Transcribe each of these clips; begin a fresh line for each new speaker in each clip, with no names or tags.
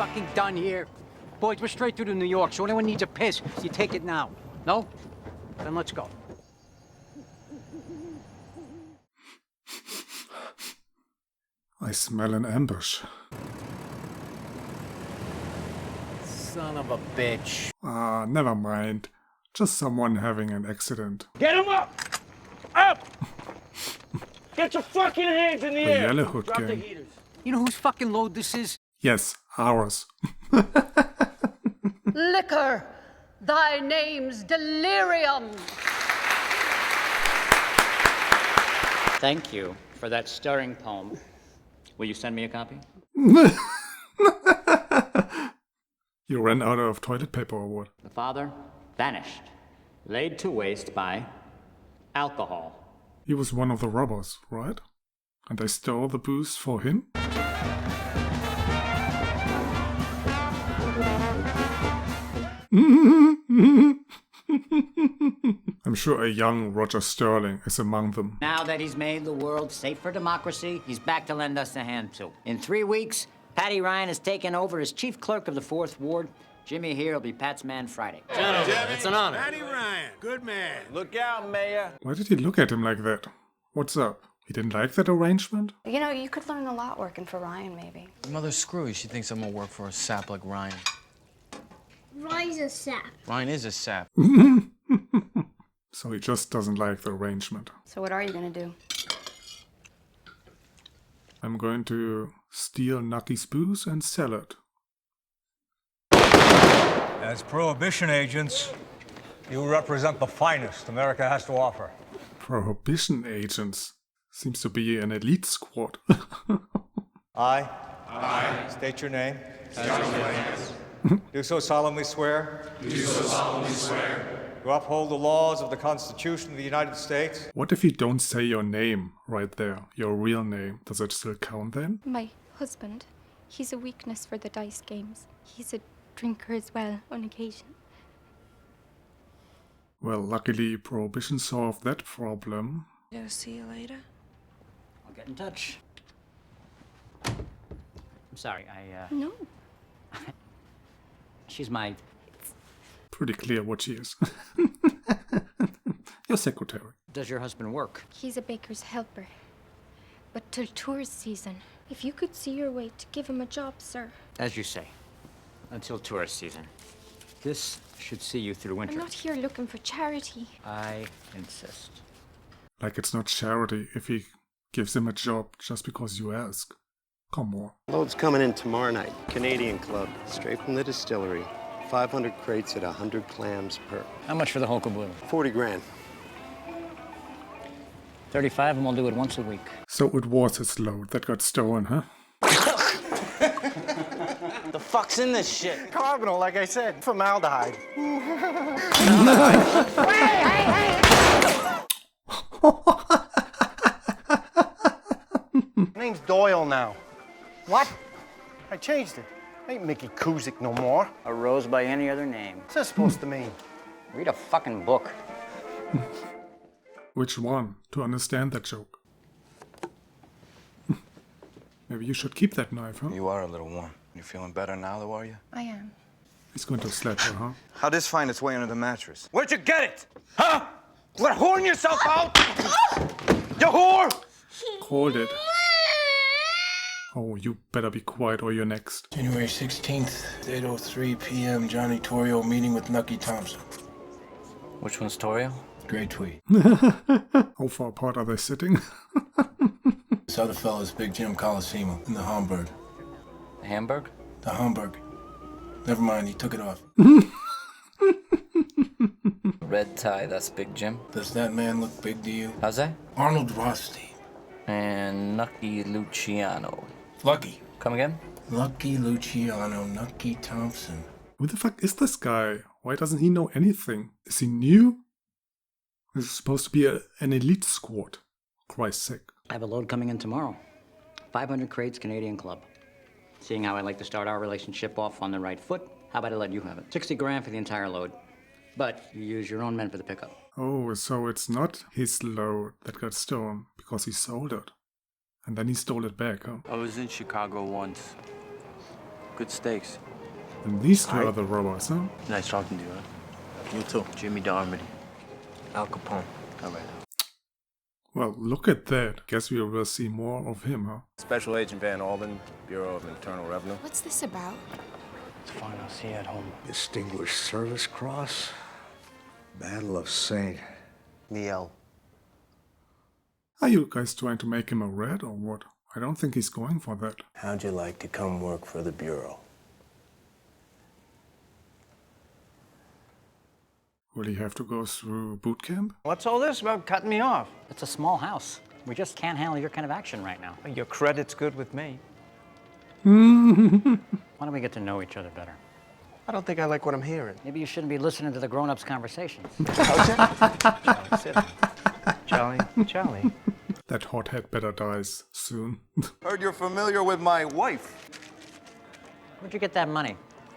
fucking done here. Boys, we're straight through to New York, so anyone needs a piss, you take it now. No? Then let's go.
I smell an ambush.
Son of a bitch.
Ah, never mind. Just someone having an accident.
Get him up! Up! Get your fucking hands in the
The
air!
Yellow Hood
Drop the
gang.
heaters.
You know whose fucking load this is?
Yes, ours.
Liquor, thy name's delirium.
Thank you for that stirring poem. Will you send me a copy?
You ran out of toilet paper or what?
The father vanished, laid to waste by alcohol.
He was one of the robbers, right? And they stole the booze for him? I'm sure a young Roger Sterling is among them.
Now that he's made the world safe for democracy, he's back to lend us a hand too. In 3 weeks, Patty Ryan has taken over as chief clerk of the 4th Ward. Jimmy here will be Pat's man Friday.
Gentlemen, it's an honor.
Patty Ryan, good man. Look out, Mayor.
Why did he look at him like that? What's up? He didn't like that arrangement?
You know, you could learn a lot working for Ryan, maybe.
Mother's screwy. She thinks I'm gonna work for a sap like Ryan.
Ryan's a sap.
Ryan is a sap.
So he just doesn't like the arrangement.
So what are you gonna do?
I'm going to steal Nucky's booze and sell it.
As Prohibition agents, you represent the finest America has to offer.
Prohibition agents. Seems to be an elite squad.
I state your name. Do so solemnly swear. To uphold the laws of the Constitution of the United States.
What if you don't say your name right there? Your real name. Does it still count then?
My husband, he's a weakness for the dice games. He's a drinker as well, on occasion.
Well, luckily Prohibition solved that problem.
Yeah, see you later.
I'll get in touch. I'm sorry,
No.
She's my...
Pretty clear what she is. Your secretary.
Does your husband work?
He's a baker's helper. But till tourist season, if you could see your way to give him a job, sir.
As you say, until tourist season. This should see you through winter.
I'm not here looking for charity.
I insist.
Like it's not charity if he gives him a job just because you ask. Come on.
Load's coming in tomorrow night. Canadian Club, straight from the distillery. 500 crates at 100 clams per.
How much for the whole caboodle?
40 grand.
35 and we'll do it once a week.
So it was his load that got stolen, huh?
The fuck's in this shit?
Carbonyl, like I said, formaldehyde. My name's Doyle now.
What?
I changed it. Ain't Mickey Kuzik no more.
A rose by any other name.
What's that supposed to mean?
Read a fucking book.
Which one? To understand that joke. Maybe you should keep that knife, huh?
You are a little warm. You feeling better now, though, are you?
I am.
He's going to slap her, huh?
How'd this find its way under the mattress? Where'd you get it? Huh? Quit whoring yourself out! You whore!
Called it. Oh, you better be quiet or you're next.
January 16th, 8:03 p.m. Johnny Torrio meeting with Nucky Thompson.
Which one's Torio?
Great tweet.
How far apart are they sitting?
This other fella's Big Jim Colosimo in the Hamburg.
Hamburg?
The Hamburg. Never mind, he took it off.
Red tie, that's Big Jim.
Does that man look big to you?
How's that?
Arnold Rothstein.
And Nucky Luciano.
Lucky.
Come again?
Lucky Luciano, Nucky Thompson.
Who the fuck is this guy? Why doesn't he know anything? Is he new? This is supposed to be an elite squad. Christ's sake.
I have a load coming in tomorrow. 500 crates, Canadian Club. Seeing how I like to start our relationship off on the right foot, how about I let you have it? 60 grand for the entire load. But you use your own men for the pickup.
Oh, so it's not his load that got stolen because he sold it. And then he stole it back, huh?
I was in Chicago once.
Good steaks.
And these two are the robbers, huh?
Nice talking to you, huh? You too. Jimmy Darmody. Al Capone. All right.
Well, look at that. Guess we will see more of him, huh?
Special Agent Van Alden, Bureau of Internal Revenue.
What's this about?
It's fine. I'll see you at home.
Distinguished Service Cross. Battle of St.
Miel.
Are you guys trying to make him a rat or what? I don't think he's going for that.
How'd you like to come work for the Bureau?
Will he have to go through boot camp?
What's all this about cutting me off?
It's a small house. We just can't handle your kind of action right now.
Your credit's good with me.
Why don't we get to know each other better?
I don't think I like what I'm hearing.
Maybe you shouldn't be listening to the grown-ups' conversations.
Charlie, sit. Charlie.
That hothead better dies soon.
Heard you're familiar with my wife.
Where'd you get that money?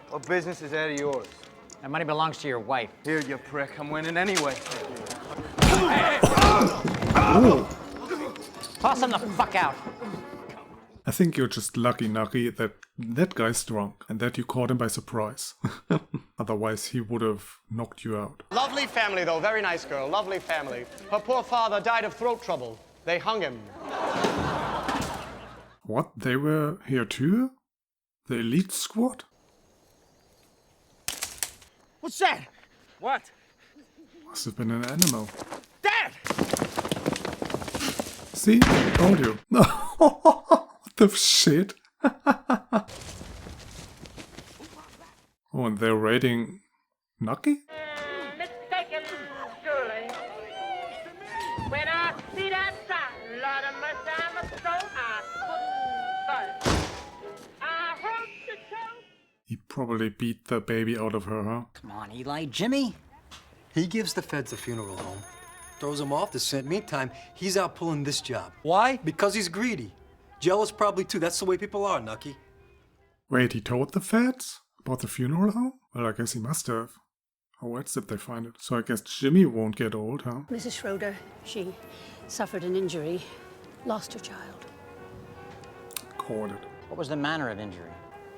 What business is that of yours?
That money belongs to your wife.
Here, you prick. I'm winning anyway.
Toss him the fuck out.
I think you're just lucky, Nucky, that that guy's drunk and that you caught him by surprise. Otherwise, he would have knocked you out.
Lovely family, though. Very nice girl. Lovely family. Her poor father died of throat trouble. They hung him.
What? They were here too? The elite squad?
What's that? What?
Must have been an animal.
Dad!
See? Told you. What the shit? Oh, and they're raiding Nucky?
Mistaken, surely. When I see that sign, Lord of mercy, I'm a soul, I couldn't budge. I hope to show.
He probably beat the baby out of her, huh?
Come on, Eli. Jimmy?
He gives the feds a funeral home, throws them off the scent. Meantime, he's out pulling this job. Why? Because he's greedy. Jealous probably too. That's the way people are, Nucky.
Wait, he told the feds about the funeral home? Well, I guess he must have. How else did they find it? So I guess Jimmy won't get old, huh?
Mrs. Schroeder, she suffered an injury, lost her child.
Caught it.
What was the manner of injury?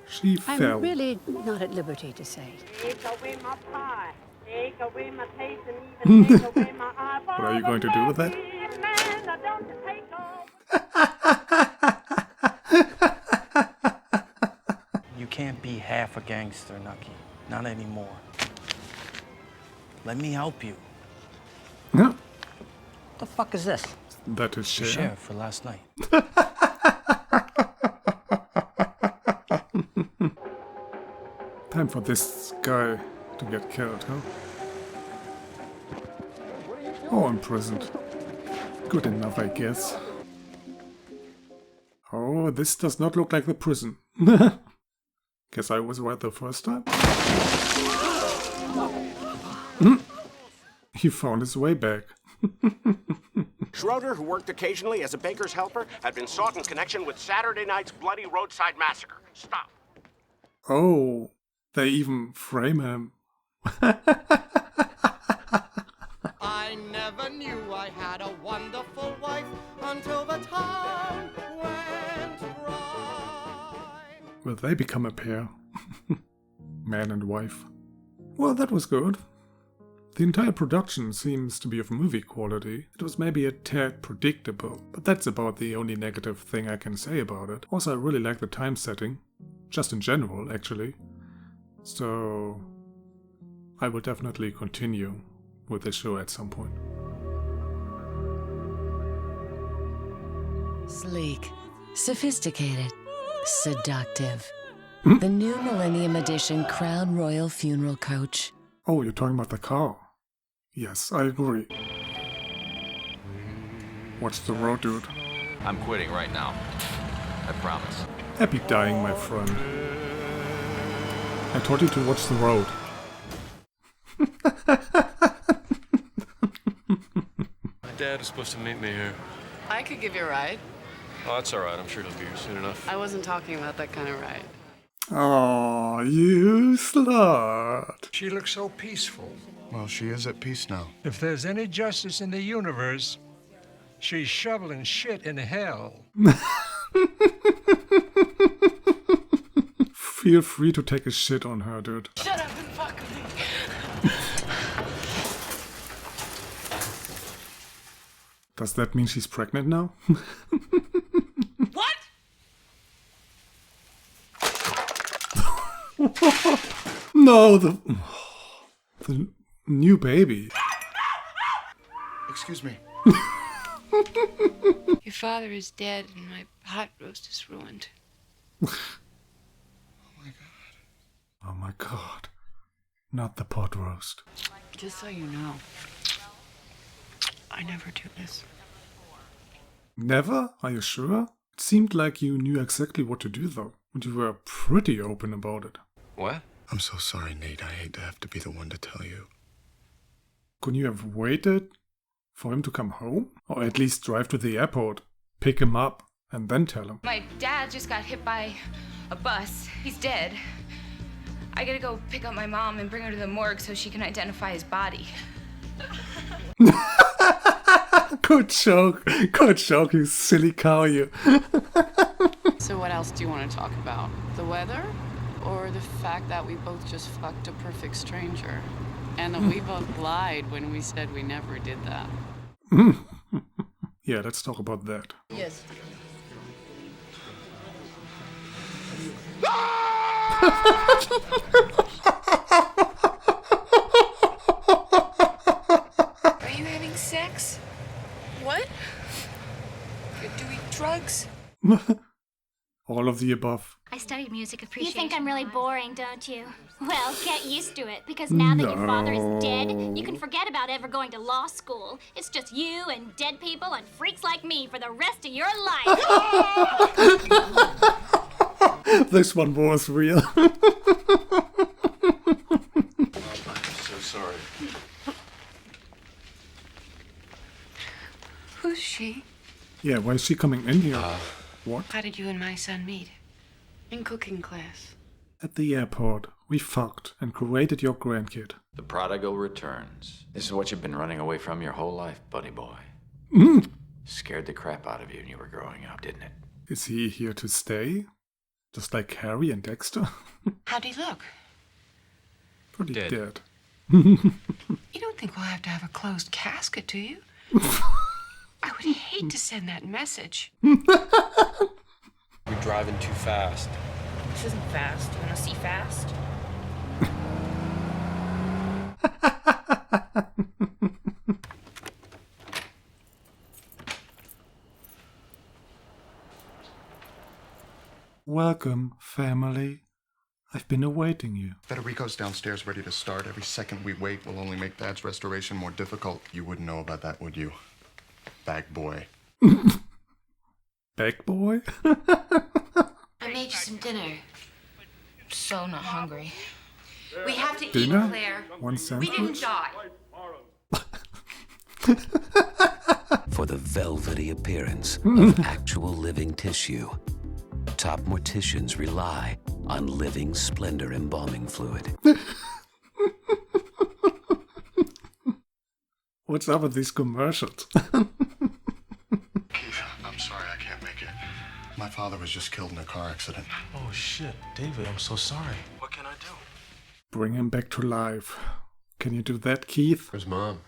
She fell.
I'm really not at liberty to say.
Take away my pie, take away my taste, and even take away my eye.
What are you going to do with that?
Man, don't you take off.
You can't be half a gangster, Nucky. Not anymore. Let me help you.
Yeah.
What the fuck is this?
That is
The
share.
sheriff for last night.
Time for this guy to get killed, huh? Oh, imprisoned. Good enough, I guess. Oh, this does not look like the prison. Guess I was right the first time. He found his way back.
Schroeder, who worked occasionally as a baker's helper, had been sought in connection with Saturday night's bloody roadside massacre. Stop.
Oh, they even frame him.
I never knew I had a wonderful wife until the time went dry.
Will they become a pair? Man and wife. Well, that was good. The entire production seems to be of movie quality. It was maybe a tad predictable, but that's about the only negative thing I can say about it. Also, I really like the time setting. Just in general, actually. So I will definitely continue with the show at some point.
Sleek, sophisticated, seductive. The new Millennium Edition Crown Royal Funeral Coach.
Oh, you're talking about the car. Yes, I agree. Watch the road, dude.
I'm quitting right now. I promise.
Happy dying, my friend. I told you to watch the road.
My dad was supposed to meet me here.
I could give you a ride.
Oh, that's all right. I'm sure he'll be here soon enough.
I wasn't talking about that kind of ride.
Oh, you slut.
She looks so peaceful.
Well, she is at peace now.
If there's any justice in the universe, she's shoveling shit in hell.
feel free to take a shit on her, dude.
Shut up and fuck me.
Does that mean she's pregnant now?
What?
No, the new baby.
Excuse me.
Your father is dead and my pot roast is ruined.
Oh my god. Not the pot roast.
Just so you know, I never do this.
Never? Are you sure? It seemed like you knew exactly what to do though. And you were pretty open about it.
What?
I'm so sorry, Nate. I hate to have to be the one to tell you.
Couldn't you have waited for him to come home? Or at least drive to the airport, pick him up, and then tell him?
My dad just got hit by a bus. He's dead. I gotta go pick up my mom and bring her to the morgue so she can identify his body.
Good joke, you silly cow, you.
So what else do you want to talk about? The weather? Or the fact that we both just fucked a perfect stranger? And that we both lied when we said we never did that?
Yeah, let's talk about that.
Yes.
Are you having sex? What? Do we drugs?
All of the above.
I studied music appreciation. You think I'm really boring, don't you? Well, get used to it, because now that your father is dead, you can forget about ever going to law school. It's just you and dead people and freaks like me for the rest of your life.
This one was real.
I'm so sorry.
Who's she?
Yeah, why is she coming in here? What?
How did you and my son meet? In cooking class.
At the airport, we fucked and created your grandkid.
The prodigal returns. This is what you've been running away from your whole life, buddy boy. Scared the crap out of you when you were growing up, didn't it?
Is he here to stay? Just like Harry and Dexter?
How'd he look?
Pretty dead.
You don't think we'll have to have a closed casket, do you? I would hate to send that message.
You're driving too fast.
This isn't fast. You wanna see fast?
Welcome, family. I've been awaiting you.
Federico's downstairs ready to start. Every second we wait will only make Dad's restoration more difficult. You wouldn't know about that, would you? Bag boy.
Bag boy?
I made you some dinner. I'm so not hungry. We have to
Dinner?
eat, Claire.
One
We
sandwich?
didn't die.
For the velvety appearance of actual living tissue, top morticians rely on living splendor embalming fluid.
What's up with these commercials?
Keith, I'm sorry I can't make it. My father was just killed in a car accident.
Oh shit, David, I'm so sorry. What can I do?
Bring him back to life. Can you do that, Keith?
Where's Mom?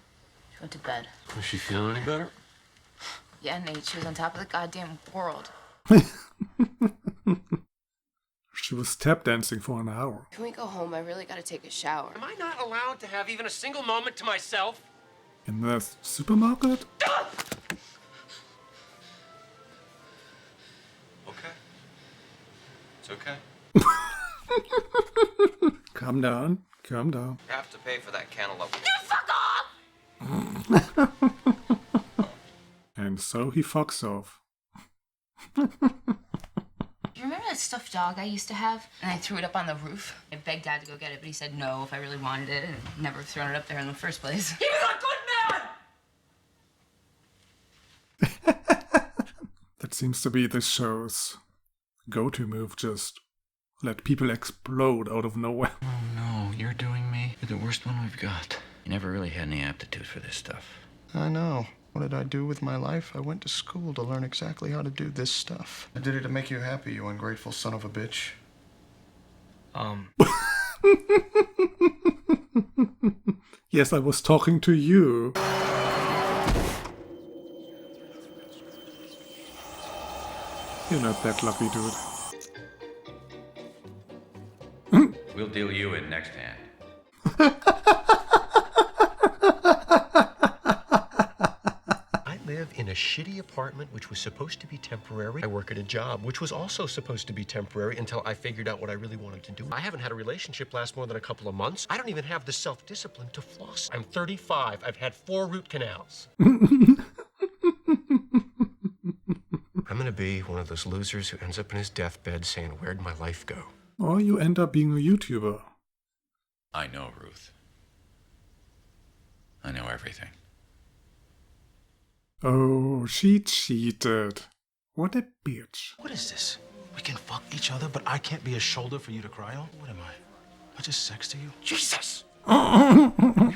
She went to bed.
Is she feeling any better?
Yeah, Nate, she was on top of the goddamn world.
She was tap dancing for an hour.
Can we go home? I really gotta take a shower.
Am I not allowed to have even a single moment to myself?
In the supermarket?
Okay. It's okay.
Calm down. Calm down.
You have to pay for that cantaloupe.
Fuck off!
And so he fucks off.
You remember that stuffed dog I used to have? And I threw it up on the roof. I begged Dad to go get it, but he said no if I really wanted it, and never thrown it up there in the first place. He was a good man!
That seems to be the show's go-to move, just let people explode out of nowhere.
Oh no, you're doing me. You're the worst one we've got. You never really had any aptitude for this stuff.
I know. What did I do with my life? I went to school to learn exactly how to do this stuff. I did it to make you happy, you ungrateful son of a bitch.
Yes, I was talking to you. You're not that lucky, dude.
We'll deal you in next hand.
I live in a shitty apartment which was supposed to be temporary. I work at a job which was also supposed to be temporary until I figured out what I really wanted to do. I haven't had a relationship last more than a couple of months. I don't even have the self-discipline to floss. I'm 35. I've had 4 root canals. I'm gonna be one of those losers who ends up in his deathbed saying, "Where'd my life go?"
Or you end up being a YouTuber.
I know, Ruth. I know everything.
Oh, she cheated. What a bitch.
What is this? We can fuck each other, but I can't be a shoulder for you to cry on? What am I? I just sex to you? Jesus!
We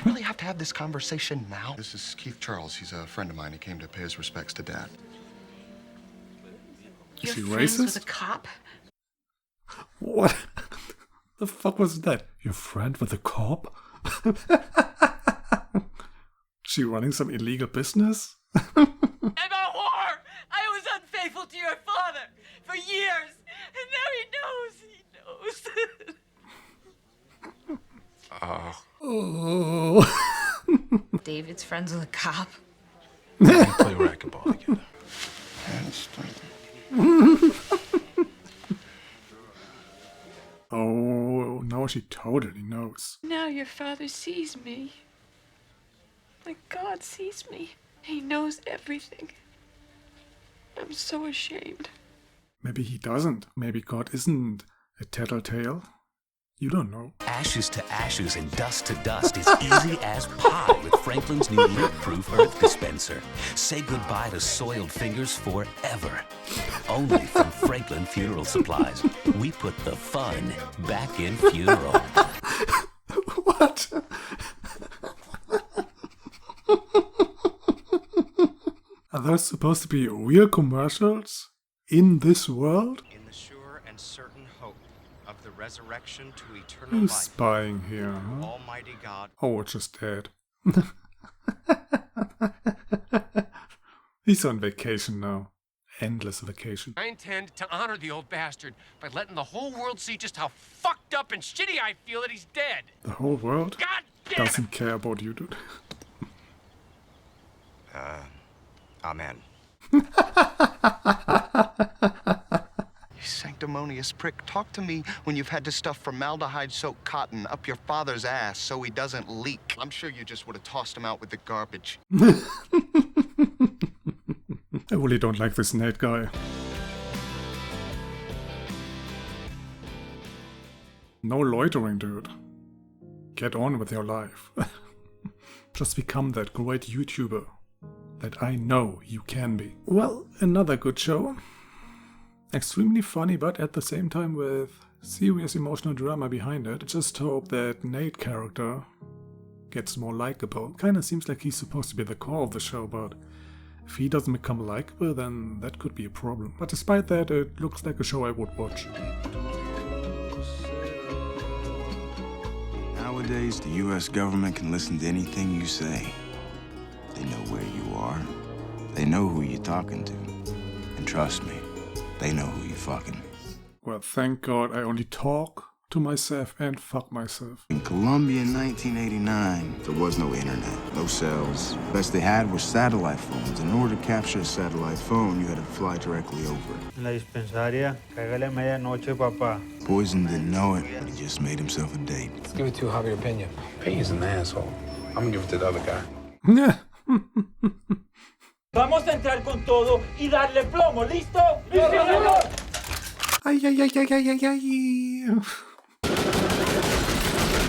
really have to have this conversation now? This is Keith Charles. He's a friend of mine. He came to pay his respects to Dad.
Is he
You're friends with
racist?
a cop?
What the fuck was that? Your friend with a cop? She running some illegal business?
I'm a whore! I was unfaithful to your father for years, and now he knows.
Oh.
David's friends with a cop.
We play racquetball together.
Oh, now she totally knows.
Now your father sees me. Like God sees me. He knows everything. I'm so ashamed.
Maybe he doesn't. Maybe God isn't a tattletale. You don't know.
Ashes to ashes and dust to dust is easy as pie with Franklin's new leak-proof earth dispenser. Say goodbye to soiled fingers forever. Only from Franklin Funeral Supplies. We put the fun back in funeral.
What? Are those supposed to be real commercials in this world?
In the sure and certain hope of the resurrection to eternal
Who's
life.
spying here, huh?
Almighty God.
Oh, it's just dead. He's on vacation now. Endless vacation.
I intend to honor the old bastard by letting the whole world see just how fucked up and shitty I feel that he's dead.
The whole world
God damn it!
doesn't care about you, dude.
Amen.
You sanctimonious prick. Talk to me when you've had to stuff formaldehyde-soaked cotton up your father's ass so he doesn't leak. I'm sure you just would have tossed him out with the garbage.
I really don't like this Nate guy. No loitering, dude. Get on with your life. Just become that great YouTuber that I know you can be. Well, another good show. Extremely funny, but at the same time with serious emotional drama behind it. I just hope that Nate character gets more likable. Kinda seems like he's supposed to be the core of the show, but if he doesn't become likable, then that could be a problem. But despite that, it looks like a show I would watch.
Nowadays, the U.S. government can listen to anything you say. They know where you are. They know who you're talking to. And trust me, they know who you're fucking.
Well, thank God I only talk to myself and fuck myself.
In Colombia in 1989, there was no internet, no cells. Best they had were satellite phones. In order to capture a satellite phone, you had to fly directly over it.
En la dispensaria, cágale a medianoche, papá.
Poison didn't know it, but he just made himself a date.
Let's give it to Javier Pena. Pena's an asshole. I'm gonna give it to the other guy.
Vamos a entrar con todo y darle plomo, ¿listo? ¡Listo, señor!
Ay, ay, ay, ay, ay, ay, ay.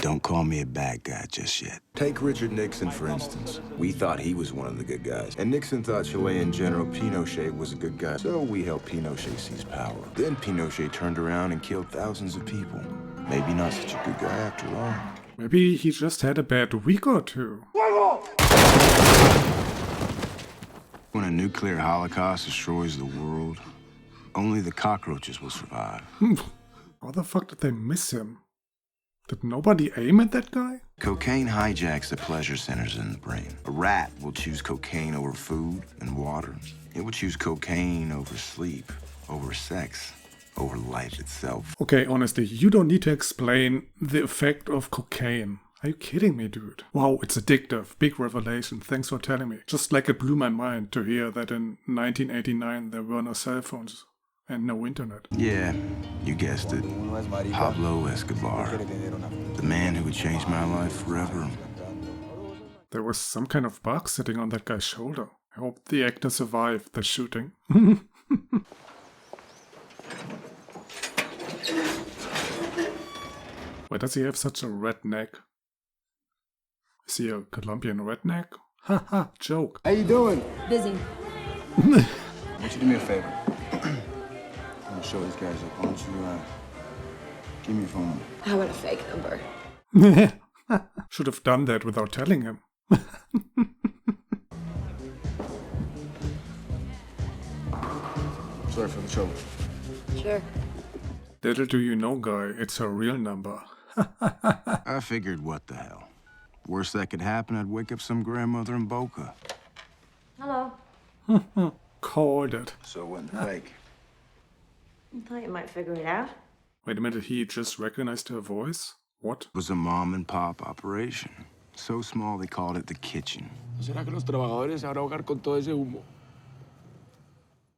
Don't call me a bad guy just yet. Take Richard Nixon, for instance. We thought he was one of the good guys. And Nixon thought Chilean General Pinochet was a good guy. So we helped Pinochet seize power. Then Pinochet turned around and killed thousands of people. Maybe not such a good guy after all.
Maybe he just had a bad week or two.
When a nuclear holocaust destroys the world, only the cockroaches will survive.
How the fuck did they miss him? Did nobody aim at that guy?
Cocaine hijacks the pleasure centers in the brain. A rat will choose cocaine over food and water. It will choose cocaine over sleep, over sex, over life itself.
Okay, honestly, you don't need to explain the effect of cocaine. Are you kidding me, dude? Wow, it's addictive. Big revelation. Thanks for telling me. Just like it blew my mind to hear that in 1989 there were no cell phones and no internet.
Yeah, you guessed it. Pablo Escobar. The man who would change my life forever.
There was some kind of bug sitting on that guy's shoulder. I hope the actor survived the shooting. Why does he have such a red neck? Is he a Colombian redneck? Haha, joke.
How you doing?
Busy.
I want you to do me a favor. I'm gonna show these guys up. Why don't you, give me your phone number?
How about a fake number?
Should have done that without telling him.
Sorry for the trouble.
Sure.
Little do you know, guy, it's her real number.
I figured, what the hell? Worst that could happen, I'd wake up some grandmother in Boca.
Hello.
Called it.
So it wasn't fake.
I thought you might figure it out.
Wait a minute, he just recognized her voice? What?
It was a mom and pop operation. So small they called it the kitchen.
¿Será que los trabajadores se van a ahogar con todo ese humo?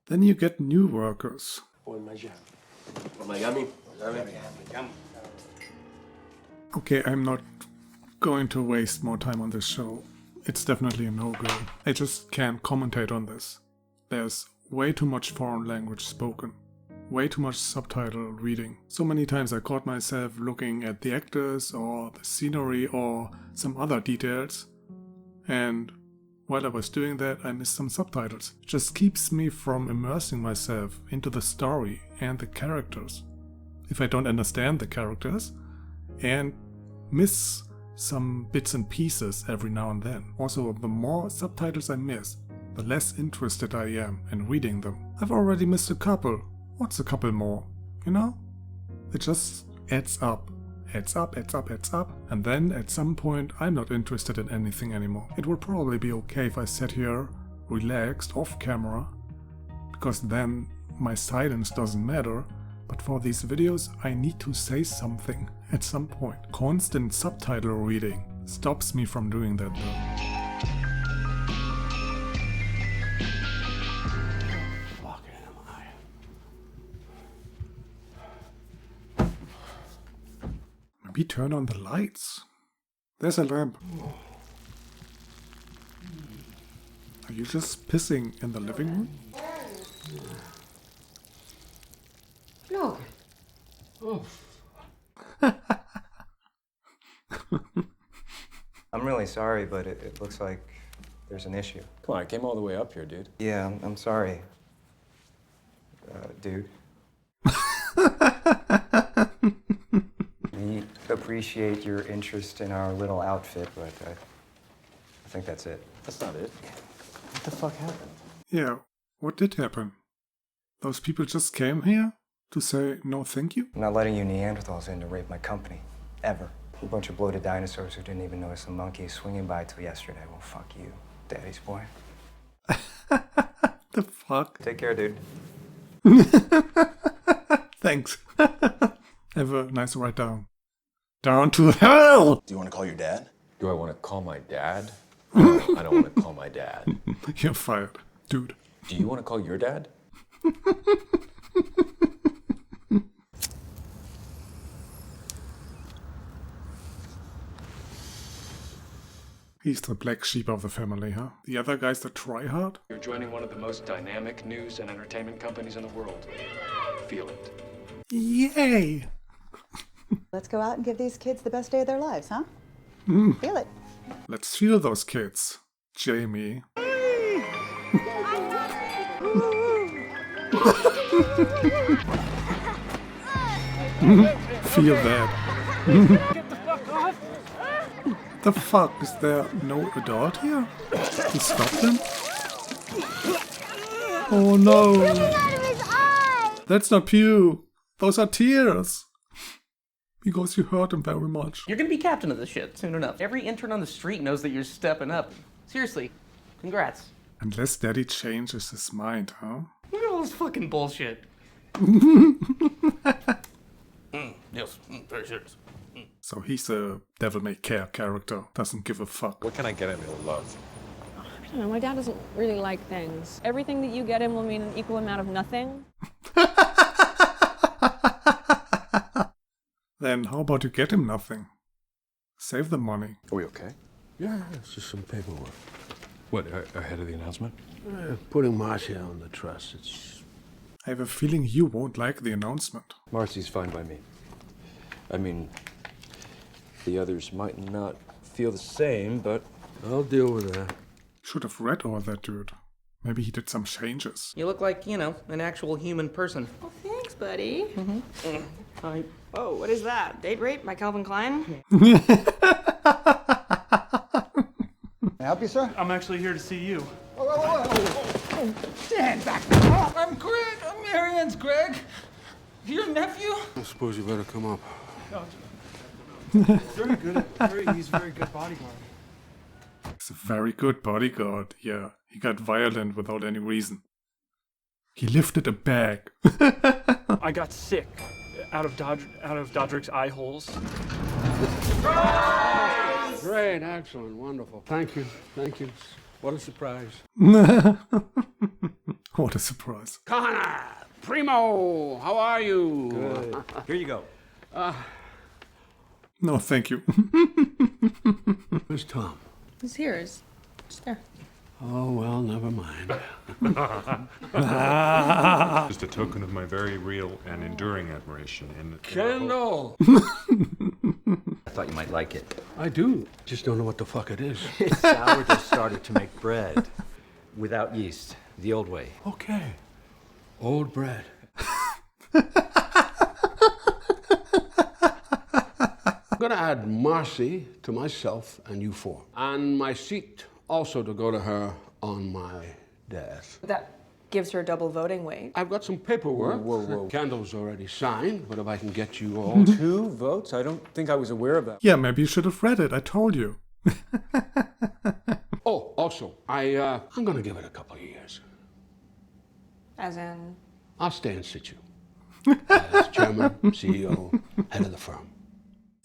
Then you get new workers.
Por Miami.
Okay, I'm not going to waste more time on this show. It's definitely a no-go. I just can't commentate on this. There's way too much foreign language spoken. Way too much subtitle reading. So many times I caught myself looking at the actors or the scenery or some other details, and while I was doing that I missed some subtitles. It just keeps me from immersing myself into the story and the characters. If I don't understand the characters and miss some bits and pieces every now and then. Also, the more subtitles I miss, the less interested I am in reading them. I've already missed a couple. What's a couple more? You know? It just adds up. Adds up, adds up, adds up. And then at some point I'm not interested in anything anymore. It would probably be okay if I sat here, relaxed, off camera, because then my silence doesn't matter. But for these videos I need to say something at some point. Constant subtitle reading stops me from doing that though. Maybe turn on the lights. There's a lamp. Are you just pissing in the living room?
No.
Oh.
I'm really sorry, but it looks like there's an issue.
Come on, I came all the way up here, dude.
Yeah, I'm sorry. Dude. We appreciate your interest in our little outfit, but I think that's it.
That's not it. What the fuck happened?
Yeah, what did happen? Those people just came here to say no thank you?
I'm not letting you Neanderthals in to rape my company. Ever. A bunch of bloated dinosaurs who didn't even notice the monkey swinging by till yesterday. Well, fuck you, daddy's boy.
The fuck?
Take care, dude.
Thanks. Have a nice ride down. Down to hell!
Do you want to call your dad?
Do I want to call my dad? No, I don't want to call my dad.
You're fired, dude.
Do you want to call your dad?
He's the black sheep of the family, huh? The other guy's the tryhard?
You're joining one of the most dynamic news and entertainment companies in the world. Feel it.
Yay!
Let's go out and give these kids the best day of their lives, huh? Feel it.
Let's feel those kids, Jamie. Feel that.
Get the fuck off!
The fuck? Is there no adult here to stop them? Oh no! That's not puke. Those are tears. Because you hurt him very much.
You're gonna be captain of this shit soon enough. Every intern on the street knows that you're stepping up. Seriously, congrats.
Unless Daddy changes his mind, huh?
Look at all this fucking bullshit. Yes, very serious.
So he's a devil-may-care character. Doesn't give a fuck.
What can I get him he'll love?
I don't know, my dad doesn't really like things. Everything that you get him will mean an equal amount of nothing.
Then how about you get him nothing? Save the money.
Are we okay?
Yeah, it's just some paperwork.
What, ahead of the announcement?
Putting Marcia on the trust, it's...
I have a feeling you won't like the announcement.
Marcy's fine by me. I mean, the others might not feel the same, but...
I'll deal with that.
Should have read all that, dude. Maybe he did some changes.
You look like, you know, an actual human person.
Oh, thanks, buddy.
Hi.
Oh, what is that? Date Rape by Calvin Klein?
Can I help you, sir?
I'm actually here to see you.
Stand back!
I'm Greg. I'm Marianne's Greg. Your nephew?
I suppose you better come up.
Very good. He's a very good bodyguard.
He's a very good bodyguard. Yeah, he got violent without any reason. He lifted a bag.
I got sick out of Dodrick's eye holes.
Great, excellent, wonderful. Thank you. What a surprise.
What a surprise.
Connor! Primo! How are you?
Good. Here you go.
No, thank you.
Where's Tom?
It's here. It's there.
Oh, well, never mind.
Just a token of my very real and enduring admiration.
Kendall!
I thought you might like it.
I do. Just don't know what the fuck it is.
It's sourdough starter to make bread. Without yeast. The old way.
Okay. Old bread. I'm gonna add Marcy to myself and you four. And my seat also to go to her on my death.
That gives her double voting weight.
I've got some paperwork. Whoa. Candle's already signed, but if I can get you all...
2 votes? I don't think I was aware of that.
Yeah, maybe you should have read it. I told you.
Oh, also, I'm gonna give it a couple of years.
As in?
I'll stay in situ. As chairman, CEO, head of the firm.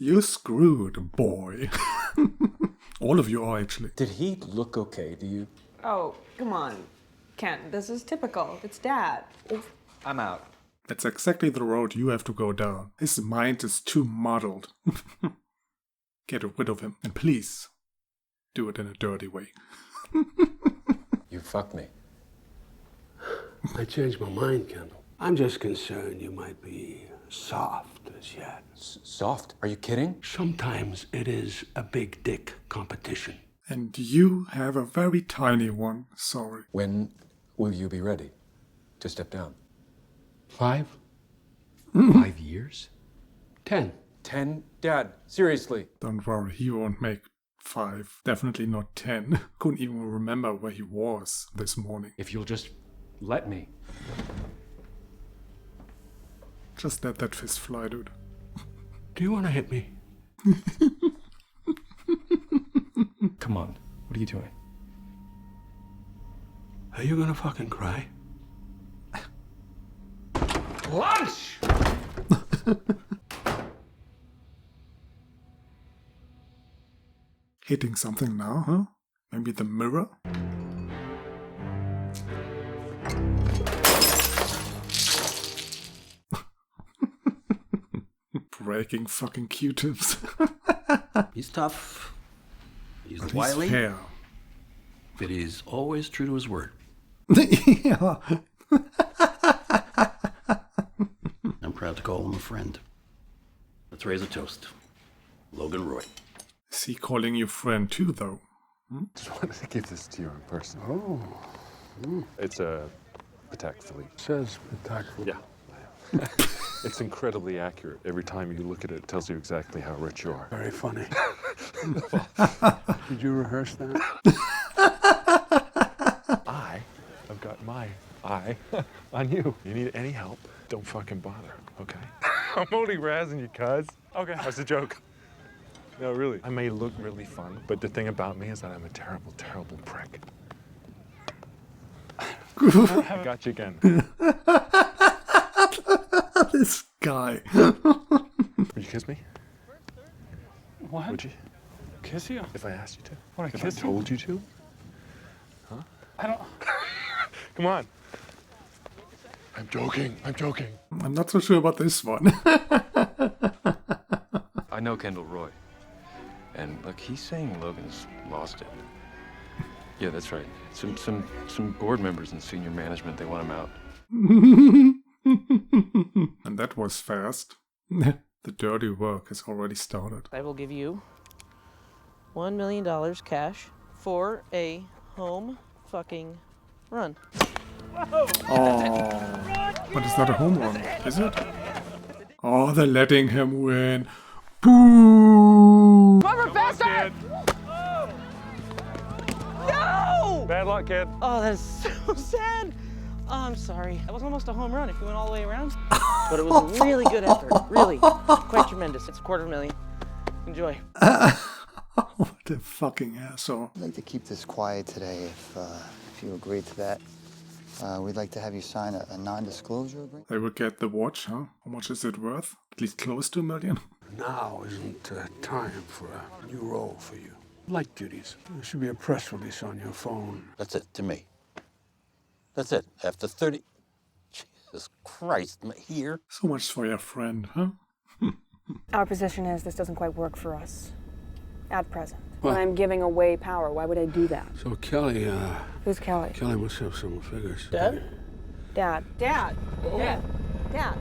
You screwed, boy. All of you are, actually.
Did he look okay to you?
Oh, come on. Ken, this is typical. It's Dad.
I'm out.
That's exactly the road you have to go down. His mind is too muddled. Get rid of him. And please, do it in a dirty way.
You fucked me.
I changed my mind, Kendall. I'm just concerned you might be soft as yet.
Soft? Are you kidding?
Sometimes it is a big dick competition.
And you have a very tiny one, sorry.
When will you be ready to step down?
5?
5 years?
10.
10? Dad, seriously.
Don't worry, he won't make 5. Definitely not 10. Couldn't even remember where he was this morning.
If you'll just let me.
Just let that fist fly, dude.
Do you want to hit me?
Come on. What are you doing?
Are you gonna fucking cry?
Lunch!
Hitting something now, huh? Maybe the mirror? Breaking fucking Q-tips.
He's tough. He's
But
wily.
he's fair.
But he's always true to his word.
Yeah.
I'm proud to call him a friend. Let's raise a toast. Logan Roy.
Is he calling you friend too, though?
Just wanted to give this to you in person.
Oh.
It's a Patek Philippe.
Says Patek Philippe.
Yeah. It's incredibly accurate. Every time you look at it, it tells you exactly how rich you are.
Very funny. Did you rehearse that?
I've got my eye on you. You need any help, don't fucking bother, okay? I'm only razzing you, cuz. Okay. That's a joke. No, really. I may look really fun, but the thing about me is that I'm a terrible, terrible prick. I got you again.
This guy.
Would you kiss me?
What?
Would you?
Kiss you?
If I asked you to?
Would I
If I
kiss you?
told you to? Huh?
I don't...
Come on. I'm joking. I'm joking.
I'm not so sure about this one.
I know Kendall Roy. And look, he's saying Logan's lost it. Yeah, that's right. Some board members and senior management, they want him out.
And that was fast. The dirty work has already started.
I will give you $1 million cash for a home fucking run.
Oh, but it's not a home run, is it? Oh, they're letting him win. Boo!
Run faster! No!
Bad luck, kid.
Oh, that is so sad. Oh, I'm sorry. That was almost a home run if you went all the way around. But it was a really good effort. Really. Quite tremendous. It's $250,000. Enjoy.
What a fucking asshole.
I'd like to keep this quiet today if you agree to that. We'd like to have you sign a non-disclosure agreement.
They will get the watch, huh? How much is it worth? At least close to $1 million?
Now isn't time for a new role for you. Light duties. There should be a press release on your phone.
That's it, to me. That's it. After 30... Jesus Christ, here?
So much for your friend, huh?
Our position is this doesn't quite work for us. At present.
What?
I'm giving away power. Why would I do that?
So Kelly,
Who's Kelly?
Kelly must have some figures.
Dad?
Dad. Dad. Dad. Dad.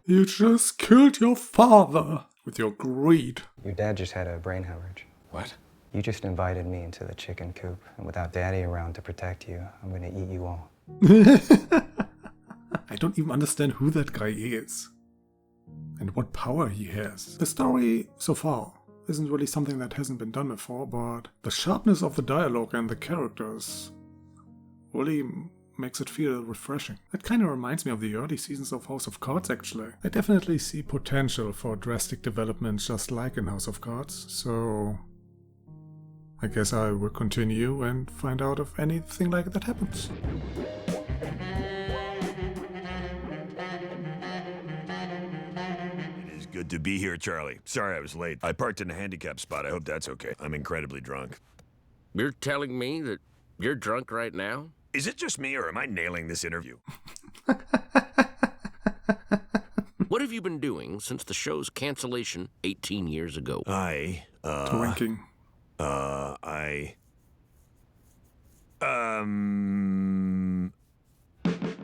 You just killed your father with your greed.
Your dad just had a brain hemorrhage.
What?
You just invited me into the chicken coop, and without Daddy around to protect you, I'm gonna eat you all.
I don't even understand who that guy is. And what power he has. The story so far isn't really something that hasn't been done before, but the sharpness of the dialogue and the characters really makes it feel refreshing. It kind of reminds me of the early seasons of House of Cards, actually. I definitely see potential for drastic development just like in House of Cards, so I guess I will continue and find out if anything like that happens.
Good to be here, Charlie. Sorry I was late. I parked in a handicap spot. I hope that's okay. I'm incredibly drunk.
You're telling me that you're drunk right now?
Is it just me, or am I nailing this interview?
What have you been doing since the show's cancellation 18 years ago?
Drinking.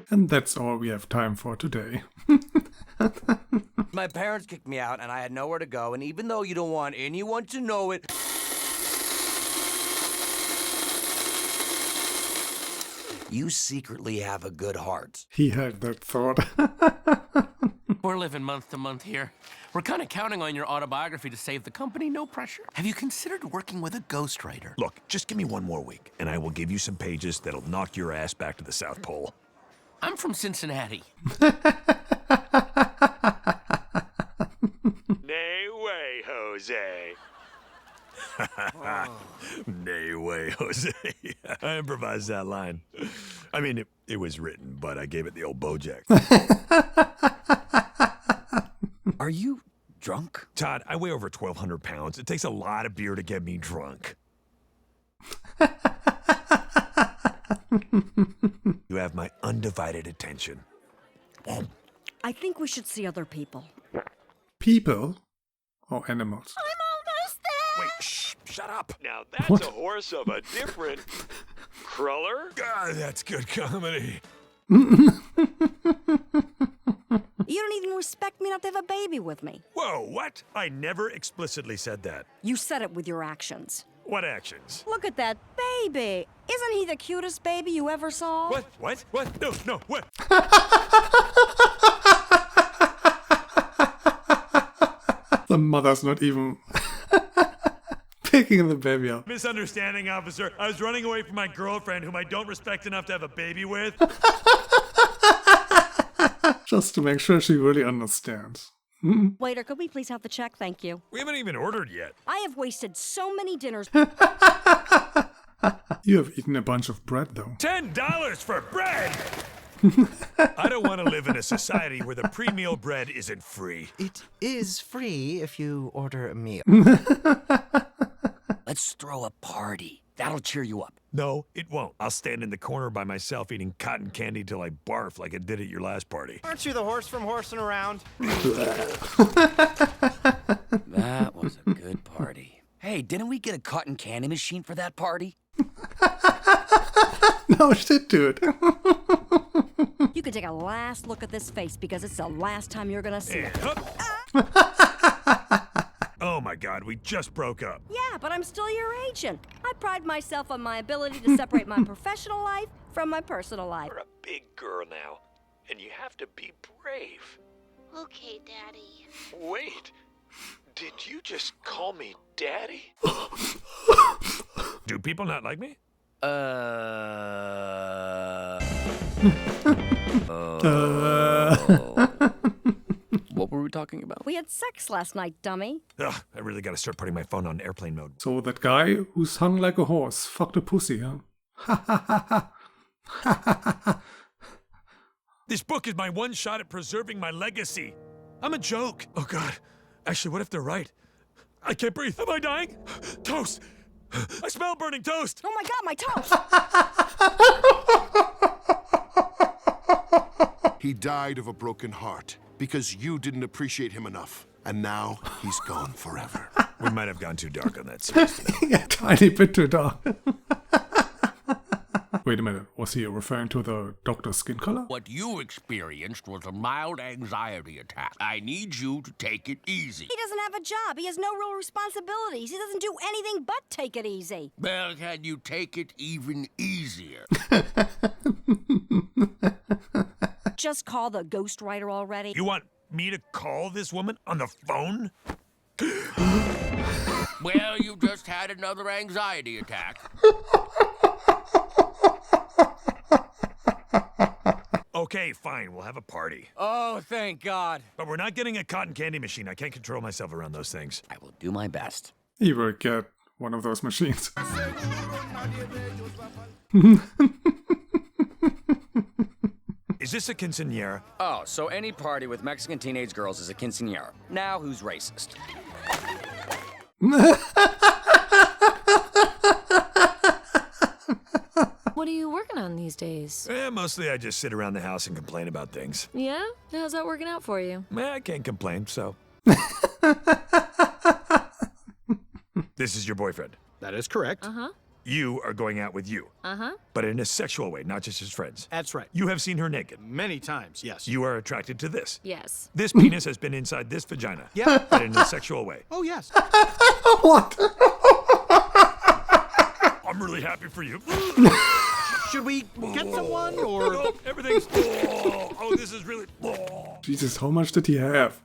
And that's all we have time for today.
My parents kicked me out, and I had nowhere to go, and even though you don't want anyone to know it... You secretly have a good heart.
He had that thought.
We're living month to month here. We're kind of counting on your autobiography to save the company, no pressure.
Have you considered working with a ghostwriter? Look, just give me one more week, and I will give you some pages that'll knock your ass back to the South Pole.
I'm from Cincinnati.
Nay way, Jose. Nay way, Jose. I improvised that line. I mean, it was written, but I gave it the old BoJack. Are you drunk? Todd, I weigh over 1,200 pounds. It takes a lot of beer to get me drunk. You have my undivided attention.
I think we should see other people.
People? Or animals?
Wait, shh, shut up.
Now that's
What?
a horse of a different cruller.
God, that's good comedy.
You don't even respect me enough to have a baby with me.
Whoa, what? I never explicitly said that.
You said it with your actions.
What actions?
Look at that baby. Isn't he the cutest baby you ever saw?
What? What? What? No, what?
The mother's not even picking the baby up.
Misunderstanding, officer. I was running away from my girlfriend, whom I don't respect enough to have a baby with.
Just to make sure she really understands.
Waiter, could we please have the check? Thank you.
We haven't even ordered yet.
I have wasted so many dinners.
You have eaten a bunch of bread, though.
$10 for bread! I don't want to live in a society where the pre-meal bread isn't free.
It is free if you order a meal.
Let's throw a party. That'll cheer you up.
No, it won't. I'll stand in the corner by myself eating cotton candy till I barf like I did at your last party.
Aren't you the horse from Horsing Around?
That was a good party. Hey, didn't we get a cotton candy machine for that party?
No shit, dude.
You can take a last look at this face because it's the last time you're gonna see it.
Oh my God, we just broke up.
Yeah, but I'm still your agent. I pride myself on my ability to separate my professional life from my personal life.
You're a big girl now, and you have to be brave.
Okay, Daddy.
Wait, did you just call me Daddy?
Do people not like me?
What were we talking about?
We had sex last night, dummy.
Ugh, I really gotta start putting my phone on airplane mode.
So that guy who's hung like a horse fucked a pussy, huh?
This book is my one shot at preserving my legacy. I'm a joke. Oh God. Actually, what if they're right? I can't breathe. Am I dying? Toast. I smell burning toast.
Oh my God, my toast!
He died of a broken heart because you didn't appreciate him enough. And now he's gone forever.
We might have gone too dark on that series.
Yeah, tiny bit too dark. Wait a minute, was he referring to the doctor's skin color?
What you experienced was a mild anxiety attack. I need you to take it easy.
He doesn't have a job. He has no real responsibilities. He doesn't do anything but take it easy.
Well, can you take it even easier?
Just call the ghostwriter already.
You want me to call this woman on the phone?
Well, you just had another anxiety attack.
Okay, fine, we'll have a party.
Oh, thank God.
But we're not getting a cotton candy machine. I can't control myself around those things.
I will do my best.
He will get one of those machines.
Is this a quinceañera?
Oh, so any party with Mexican teenage girls is a quinceañera. Now who's racist?
What are you working on these days?
Mostly I just sit around the house and complain about things.
Yeah? How's that working out for you?
I can't complain, so. This is your boyfriend.
That is correct.
Uh-huh.
You are going out with you.
Uh-huh.
But in a sexual way, not just as friends.
That's right.
You have seen her naked.
Many times, yes.
You are attracted to this.
Yes.
This penis has been inside this vagina.
Yeah.
But in a sexual way.
Oh, yes.
What?
I'm really happy for you.
Should we get someone, or...?
No, everything's... Oh, this is really...
Jesus, how much did he have?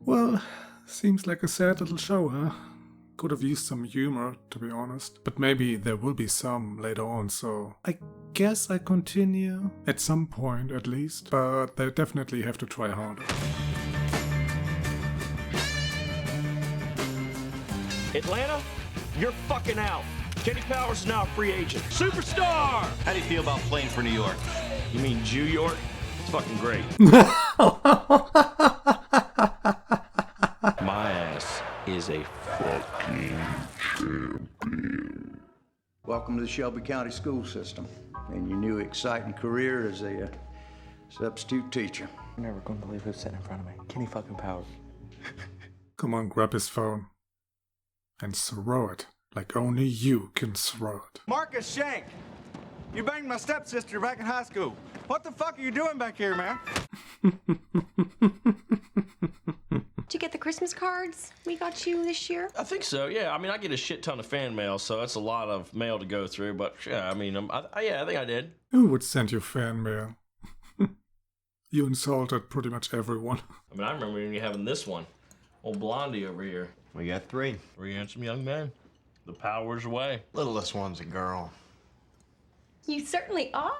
Well, seems like a sad little show, huh? Could have used some humor, to be honest. But maybe there will be some later on, so I guess I continue. At some point, at least. But they definitely have to try harder.
Atlanta, you're fucking out. Kenny Powers is now a free agent. Superstar!
How do you feel about playing for New York?
You mean Jew York? It's fucking great. My ass is a fucking champion.
Welcome to the Shelby County school system and your new exciting career as a substitute teacher.
You're never going to believe who's sitting in front of me. Kenny fucking Powers.
Come on, grab his phone. And throw it. Like only you can throw it.
Marcus Shank, you banged my stepsister back in high school. What the fuck are you doing back here, man?
Did you get the Christmas cards we got you this year?
I think so, yeah. I mean, I get a shit ton of fan mail, so that's a lot of mail to go through, but yeah, I mean, I think I did.
Who would send you fan mail? You insulted pretty much everyone.
I mean, I remember you having this one. Old Blondie over here.
We got three.
Three handsome young men. The Powers away.
Littlest one's a girl.
You certainly are.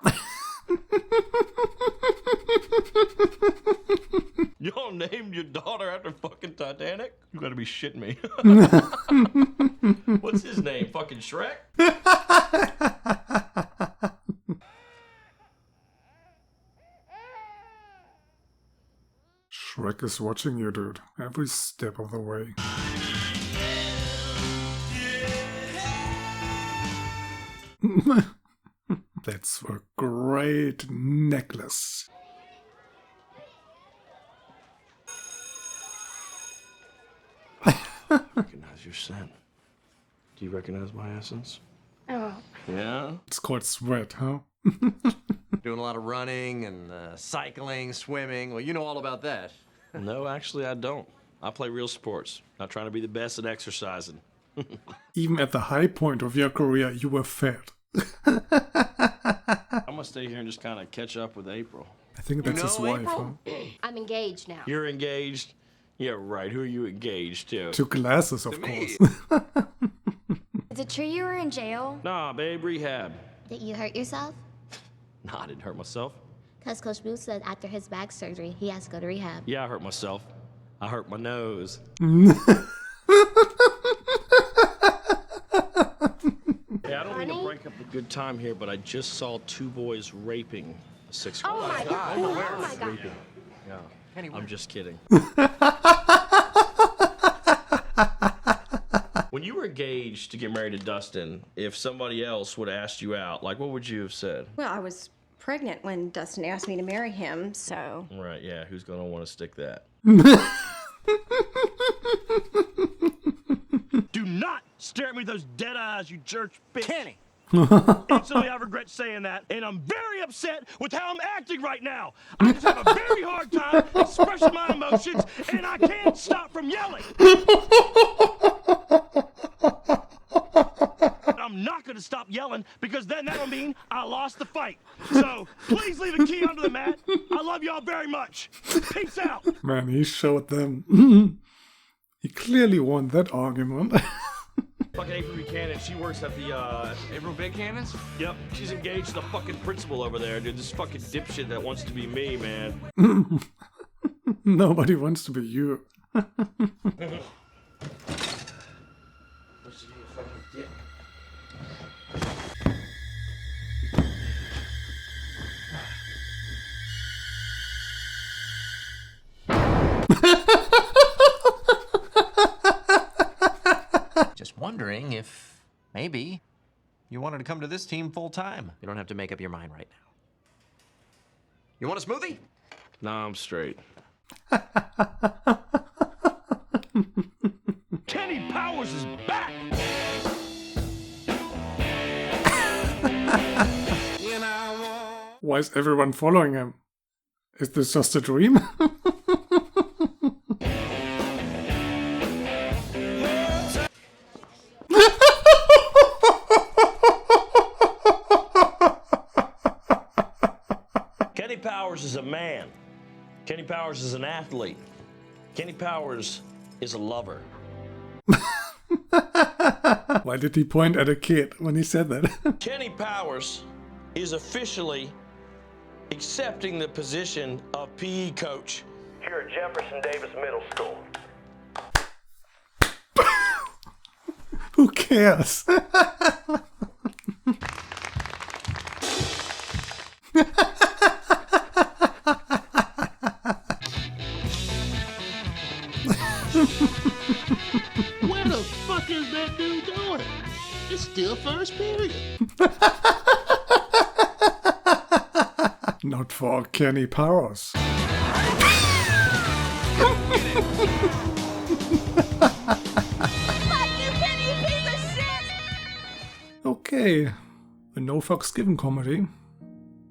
Y'all named your daughter after fucking Titanic? You gotta be shitting me. What's his name? Fucking Shrek?
Shrek is watching you, dude, every step of the way. That's a great necklace.
Recognize your scent. Do you recognize my essence?
Oh.
Yeah?
It's called sweat, huh?
Doing a lot of running and cycling, swimming. Well, you know all about that.
No, actually, I don't. I play real sports. Not trying to be the best at exercising.
Even at the high point of your career, you were fat.
I'm gonna stay here and just kind of catch up with April.
I think that's his wife, huh?
I'm engaged now.
You're engaged? Yeah, right. Who are you engaged to?
To glasses, of course.
Is it true you were in jail?
Nah, babe, rehab.
That you hurt yourself?
Nah, I didn't hurt myself.
Because Coach Booth said after his back surgery, he has to go to rehab.
Yeah, I hurt myself. I hurt my nose. Hey, I don't mean to break up the good time here, but I just saw two boys raping a 6-year-old.
Oh my God. Oh my God.
Yeah. I'm just kidding. When you were engaged to get married to Dustin, if somebody else would have asked you out, like, what would you have said?
Well, I was pregnant when Dustin asked me to marry him, so...
Right, yeah, who's gonna want to stick that?
Do not stare at me with those dead eyes, you jerk bitch.
Kenny!
Instantly, I regret saying that, and I'm very upset with how I'm acting right now. I just have a very hard time expressing my emotions, and I can't stop from yelling. I'm not going to stop yelling, because then that'll mean I lost the fight. So, please leave a key under the mat. I love y'all very much. Peace out.
Man, he showed them. He clearly won that argument.
Fucking April Buchanan, she works at the,
April Buchanan's?
Yep, she's engaged to the fucking principal over there, dude. This fucking dipshit that wants to be me, man.
Nobody wants to be you.
Just wondering if maybe you wanted to come to this team full time. You don't have to make up your mind right now. You want a smoothie?
Nah, I'm straight.
Kenny Powers is back!
Why is everyone following him? Is this just a dream?
Kenny Powers is a man. Kenny Powers is an athlete. Kenny Powers is a lover.
Why did he point at a kid when he said that?
Kenny Powers is officially accepting the position of PE coach here at Jefferson Davis Middle School.
Who cares?
Where the fuck is that dude doing? It's still first period.
Not for Kenny Powers. Okay, a no fucks given comedy.